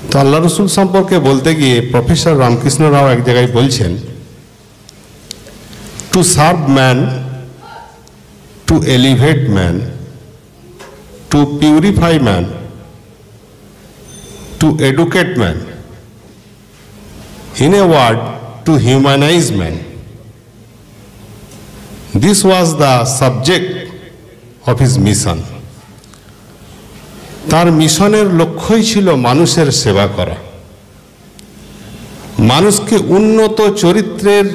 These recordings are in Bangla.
তো আল্লাহ রসুল সম্পর্কে বলতে গিয়ে প্রফেসর রামকৃষ্ণ রাও এক জায়গায় বলছেন, to serve man, two elevate man, two purify man, two educate man, in a word, to humanize man. This was the subject of his mission. তার মিশনের লক্ষ্যই ছিল মানুষের সেবা করা, মানুষকে উন্নত চরিত্রের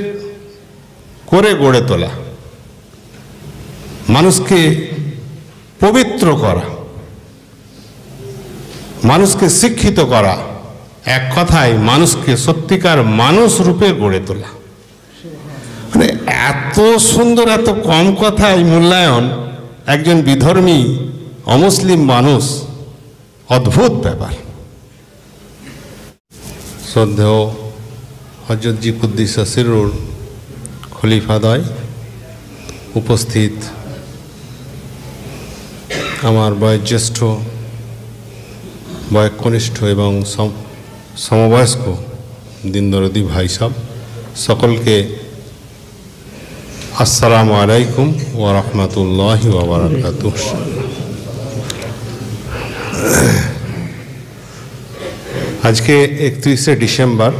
করে গড়ে তোলা, মানুষকে পবিত্র করা, মানুষকে শিক্ষিত করা, এক কথায় মানুষকে সত্যিকার মানুষ রূপে গড়ে তোলা। মানে এত সুন্দর, এত কম কথায় মূল্যায়ন একজন বিধর্মী অমুসলিম মানুষ, অদ্ভুত ব্যাপার। শ্রদ্ধেয় হযরত জি কুদ্দিস সিররুর খলিফাদ্বয়, উপস্থিত আমার বয়োজ্যেষ্ঠ, বয়োকনিষ্ঠ এবং সমবয়স্ক দিনদরদি ভাই সাহেব, সকলকে আসসালামু আলাইকুম ওয়া রাহমাতুল্লাহি ওয়া বারাকাতুহু। আজকে 31শে ডিসেম্বর,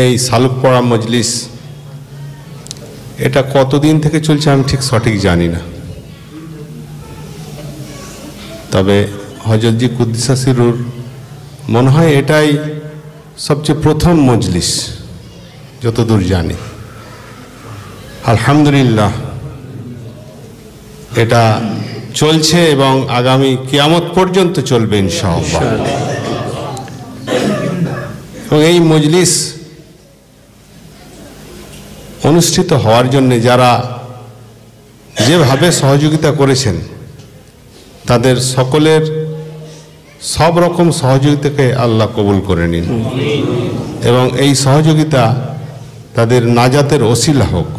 এই সালুক পড়া মজলিস, এটা কতদিন থেকে চলছে আমি ঠিক সঠিক জানি না, তবে হযরত জি কুদ্দিস সিররুর মনে হয় এটাই সবচেয়ে প্রথম মজলিস যতদূর জানি। আলহামদুলিল্লাহ, এটা চলছে এবং আগামী কিয়ামত পর্যন্ত চলবে ইনশাআল্লাহ। এবং এই মজলিস অনুষ্ঠিত হওয়ার জন্য যারা যেভাবে সহযোগিতা করেছেন, তাদের সকলের সব রকম সহযোগিতাকে আল্লাহ কবুল করে নিন এবং এই সহযোগিতা তাদের নাজাতের ওসিলা হোক।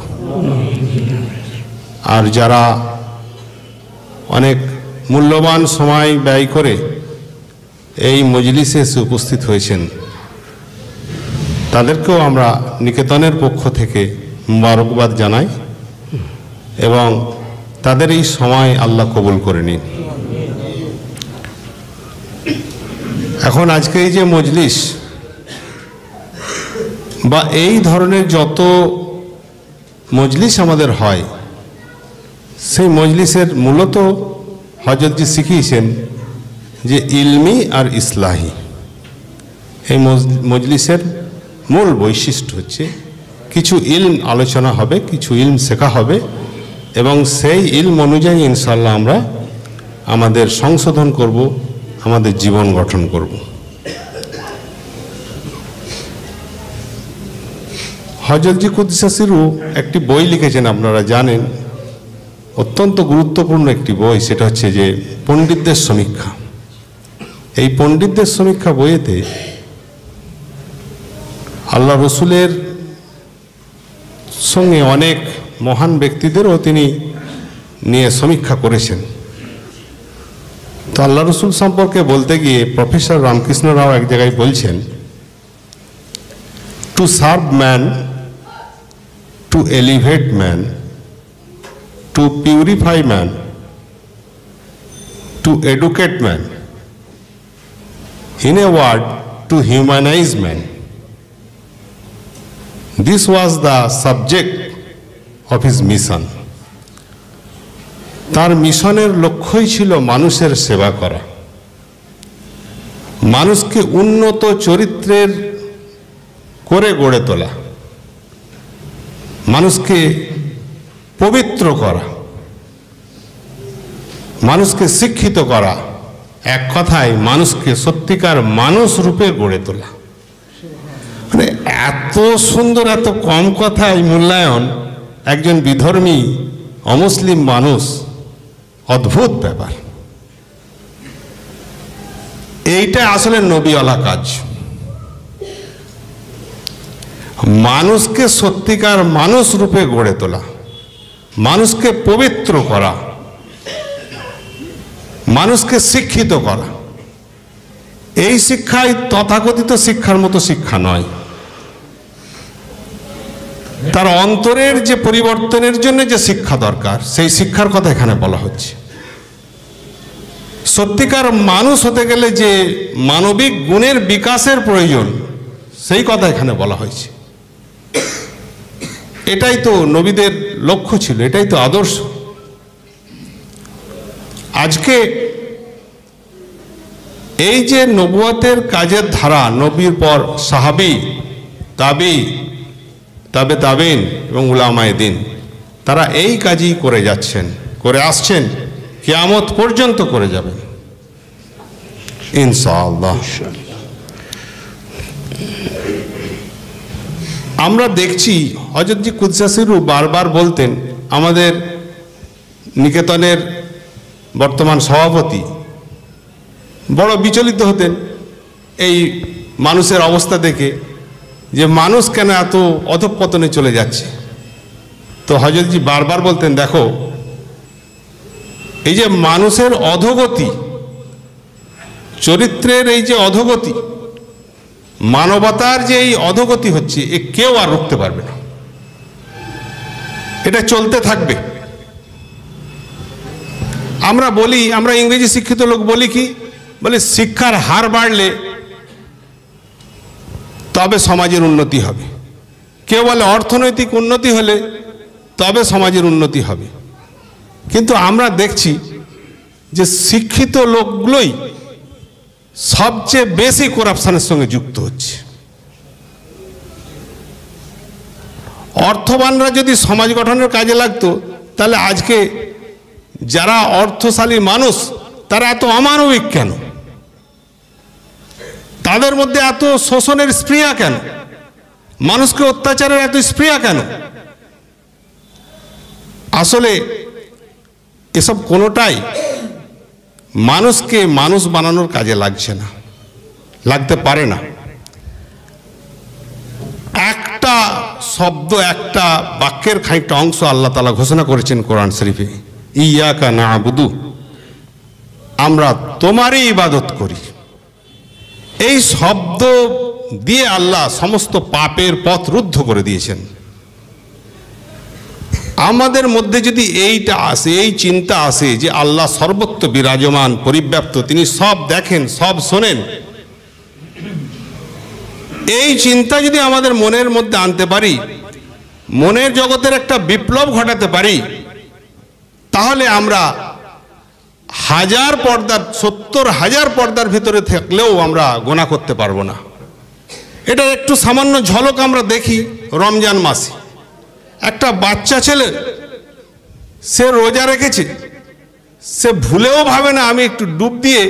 আর যারা অনেক মূল্যবান সময় ব্যয় করে এই মজলিসে এসে উপস্থিত হয়েছেন, তাদেরকেও আমরা নিকেতনের পক্ষ থেকে মুবারকবাদ জানাই এবং তাদের এই সময় আল্লাহ কবুল করে নিন। এখন আজকে এই যে মজলিস বা এই ধরনের যত মজলিস আমাদের হয়, সেই মজলিসের মূলত হযরতজি শিখিয়েছেন যে ইলমি আর ইসলাহি। এই মজলিসের মূল বৈশিষ্ট্য হচ্ছে কিছু ইলম আলোচনা হবে, কিছু ইলম শেখা হবে এবং সেই ইলম অনুযায়ী ইনশাআল্লাহ আমরা আমাদের সংশোধন করব, আমাদের জীবন গঠন করব। হযরত জি কুদ্দিস সিররু একটি বই লিখেছেন, আপনারা জানেন, অত্যন্ত গুরুত্বপূর্ণ একটি বই, সেটা হচ্ছে যে পণ্ডিতদের সমীক্ষা। এই পণ্ডিতদের সমীক্ষা বইয়েতে আল্লাহ রসুলের সঙ্গে অনেক মহান ব্যক্তিদেরও তিনি নিয়ে সমীক্ষা করেছেন। তো আল্লাহ রসুল সম্পর্কে বলতে গিয়ে প্রফেসর রামকৃষ্ণ রাও এক জায়গায় বলছেন, to serve man, two elevate man, two purify man, two educate man, in a word, to humanize man. This was the subject of his mission. তার মিশনের লক্ষ্যই ছিল মানুষের সেবা করা, মানুষকে উন্নত চরিত্রের করে গড়ে তোলা, মানুষকে পবিত্র করা, মানুষকে শিক্ষিত করা, এক কথায় মানুষকে সত্যিকার মানুষ রূপে গড়ে তোলা। মানে এত সুন্দর, এত কম কথায় মূল্যায়ন একজন বিধর্মী অমুসলিম মানুষ, অদ্ভুত ব্যাপার। এইটা আসলে নবীওয়ালা কাজ, মানুষকে সত্যিকার মানুষ রূপে গড়ে তোলা, মানুষকে পবিত্র করা, মানুষকে শিক্ষিত করা। এই শিক্ষাই তথাকথিত শিক্ষার মতো শিক্ষা নয়, তার অন্তরের যে পরিবর্তনের জন্য যে শিক্ষা দরকার সেই শিক্ষার কথা এখানে বলা হচ্ছে। সত্যিকার মানুষ হতে গেলে যে মানবিক গুণের বিকাশের প্রয়োজন সেই কথা এখানে বলা হয়েছে। এটাই তো নবীদের লক্ষ্য ছিল, এটাই তো আদর্শ। আজকে এই যে নবুয়তের কাজের ধারা, নবীর পর সাহাবী, তাবি, তাবে তাবিন এবং উলামায়ে দ্বীন, তারা এই কাজই করে যাচ্ছেন, করে আসছেন, কিয়ামত পর্যন্ত করে যাবেন ইনশাআল্লাহ। আমরা দেখছি হযরতজি কুদসাসির রূহ বারবার বলতেন, আমাদের নিকেতনের বর্তমান সভাপতি বড় বিচলিত হতেন এই মানুষের অবস্থা দেখে, যে মানুষ কেন এত অধঃপতনে চলে যাচ্ছে। তো হযরতজি বারবার বলতেন, দেখো এই যে মানুষের অধোগতি, চরিত্রের এই যে অধোগতি, মানবতার যে এই অধোগতি হচ্ছে, এ কেউ আর রুখতে পারবে না, এটা চলতে থাকবে। আমরা বলি, আমরা ইংরেজি শিক্ষিত লোক বলি কি, বলে শিক্ষার হার বাড়লে তবে সমাজের উন্নতি হবে, কেউ বলে অর্থনৈতিক উন্নতি হলে তবে সমাজের উন্নতি হবে। কিন্তু আমরা দেখছি যে শিক্ষিত লোকগুলোই সবচেয়ে বেশি করাপশনের সঙ্গে যুক্ত হচ্ছে। অর্থবানরা যদি সমাজ গঠনের কাজে লাগতো, তাহলে আজকে যারা অর্থশালী মানুষ তারা এত অমানবিক কেন? তাদের মধ্যে এত শোষণের স্পৃহা কেন? মানুষকে অত্যাচারের এত স্পৃহা কেন? আসলে এসব কোনোটাই মানুষকে মানুষ বানানোর কাজে লাগছে না, লাগতে পারে না। একটা শব্দ, একটা বাক্যের খানিকটা অংশ আল্লাহ তাআলা ঘোষণা করেছেন কোরআন শরীফে, ইয়াকা না'বুদু, আমরা তোমারই ইবাদত করি। এই শব্দ দিয়ে আল্লাহ সমস্ত পাপের পথ রুদ্ধ করে দিয়েছেন। আমাদের মধ্যে যদি এইটা আসে, এই চিন্তা আসে যে আল্লাহ সর্বত্র বিরাজমান, পরিব্যাপ্ত, তিনি সব দেখেন, সব শোনেন, এই চিন্তা যদি আমাদের মনের মধ্যে আনতে পারি, মনের জগতের একটা বিপ্লব ঘটাতে পারি, তাহলে আমরা 1000 পর্দার, 70,000 পর্দার ভিতরে থাকলেও আমরা গোনা করতে পারবো না। এটা একটু সামান্য ঝলক আমরা দেখি রমজান মাসে। একটা বাচ্চা ছেলে, সে রোজা রেখেছে, সে ভুলেও ভাবে না আমি একটু ডুব দিয়ে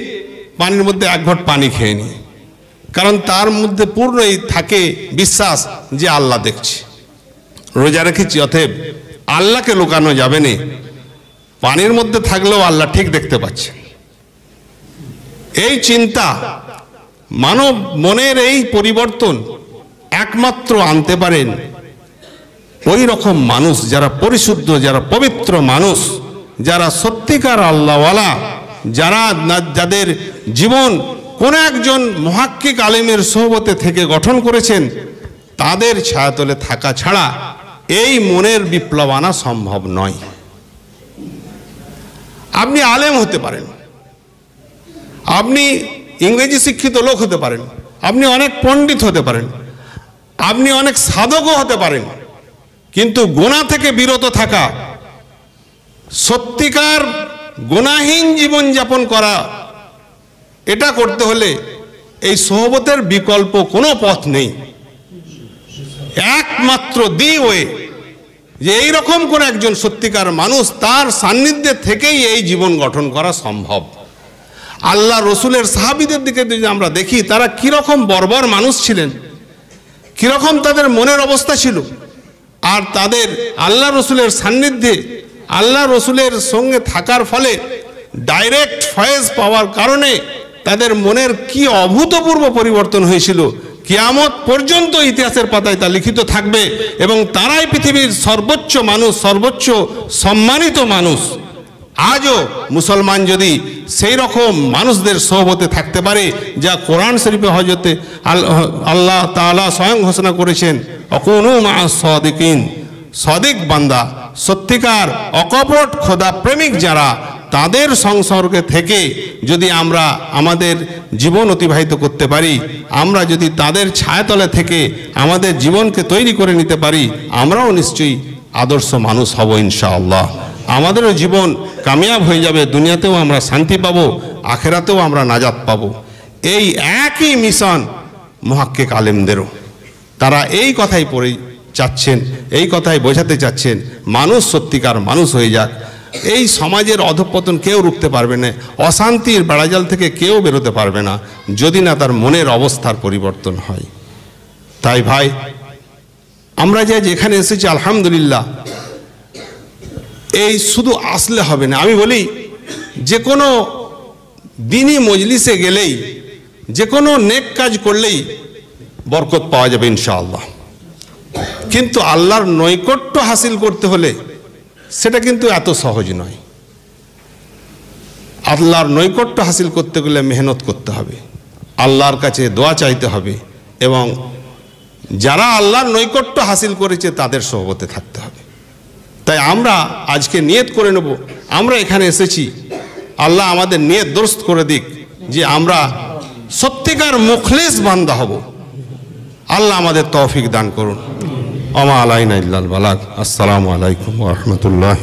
পানির মধ্যে 1 ঘট পানি খেয়ে নিই, কারণ তার মধ্যে পূর্ণই থাকে বিশ্বাস যে আল্লাহ দেখছে। রোজা রেখেছি, অতএব আল্লাহকে লুকানো যাবে না, পানির মধ্যে থাকলেও আল্লাহ ঠিক দেখতে পাচ্ছে। এই চিন্তা, মানব মনের এই পরিবর্তন একমাত্র আনতে পারেন ওই রকম মানুষ যারা পরিশুদ্ধ, যারা পবিত্র মানুষ, যারা সত্যিকার আল্লাহওয়ালা, যাদের জীবন কোন একজন মুহাক্কিক আলেমের সোহবতে থেকে গঠন করেছেন, তাদের ছায়াতলে থাকা ছাড়া এই মনের বিপ্লব আনা সম্ভব নয়। আপনি আলেম হতে পারেন, আপনি ইংরেজি শিক্ষিত লোক হতে পারেন, আপনি অনেক পণ্ডিত হতে পারেন, আপনি অনেক সাধকও হতে পারেন, কিন্তু গুনাহ থেকে বিরত থাকা, সত্যিকার গুনাহীন জীবন যাপন করা, এটা করতে হলে এই সোহবতের বিকল্প কোনো পথ নেই। একমাত্র দি ওয়ে, যে এইরকম কোন একজন সত্যিকার মানুষ, তার সান্নিধ্যে থেকেই এই জীবন গঠন করা সম্ভব। আল্লাহ রসুলের সাহাবীদের দিকে যদি আমরা দেখি, তারা কিরকম বর্বর মানুষ ছিলেন, কিরকম তাদের মনের অবস্থা ছিল, আর তাদের আল্লাহ রসুলের সান্নিধ্যে, আল্লাহ রসুলের সঙ্গে থাকার ফলে ডাইরেক্ট ফয়েজ পাওয়ার কারণে তাদের মনের কি অভূতপূর্ব পরিবর্তন হয়েছিল, কিয়ামত পর্যন্ত ইতিহাসের পাতায় তা লিখিত থাকবে। এবং তারাই পৃথিবীর সর্বোচ্চ মানুষ, সর্বোচ্চ সম্মানিত মানুষ। আজও মুসলমান যদি সেই রকম মানুষদের সোহবতে থাকতে পারে যা কোরআন শরীফে হযরতে আল্লাহ তাআলা স্বয়ং ঘোষণা করেছেন, অকুনু মা'আস সাদিকিন, সাদিক বান্দা, সত্যিকার অকপট খোদা প্রেমিক যারা, তাদের সংসর্গে থেকে যদি আমরা আমাদের জীবন অতিবাহিত করতে পারি, আমরা যদি তাদের ছায়াতলে থেকে আমাদের জীবনকে তৈরি করে নিতে পারি, আমরাও নিশ্চয়ই আদর্শ মানুষ হব ইনশাআল্লাহ। আমাদেরও জীবন কামিয়াব হয়ে যাবে, দুনিয়াতেও আমরা শান্তি পাবো, আখেরাতেও আমরা নাজাত পাবো। এই একই মিশন মুহাক্কিক আলেমদেরও, তারা এই কথাই পড়ে চাচ্ছেন, এই কথাই বোঝাতে চাচ্ছেন, মানুষ সত্যিকার মানুষ হয়ে যাক। এই সমাজের অধঃপতন কেউ রুখতে পারবে না, অশান্তির বেড়াজাল থেকে কেউ বেরোতে পারবে না যদি না তার মনের অবস্থার পরিবর্তন হয়। তাই ভাই, আমরা যেখানে এসেছি আলহামদুলিল্লাহ, এই শুধু আসলে হবে না। আমি বলি, যে কোনো দিনই মজলিসে গেলেই, যে কোনো নেক কাজ করলেই বরকত পাওয়া যাবে ইনশাআল্লাহ। কিন্তু আল্লাহর নৈকট্য হাসিল করতে হলে সেটা কিন্তু এত সহজ নয়। আল্লাহর নৈকট্য হাসিল করতে গেলে মেহনত করতে হবে, আল্লাহর কাছে দোয়া চাইতে হবে, এবং যারা আল্লাহর নৈকট্য হাসিল করেছে তাদের সোহবতে থাকতে হবে। তাই আমরা আজকে নিয়ত করে নেব, আমরা এখানে এসেছি, আল্লাহ আমাদের নিয়ত দুরস্ত করে দিক যে আমরা সত্যিকার মুখলিস বান্দা হব। আল্লাহ আমাদের তৌফিক দান করুন। আমা আলাইনা ইল্লাল বালাগ। আসসালামু আলাইকুম ওয়া রাহমাতুল্লাহ।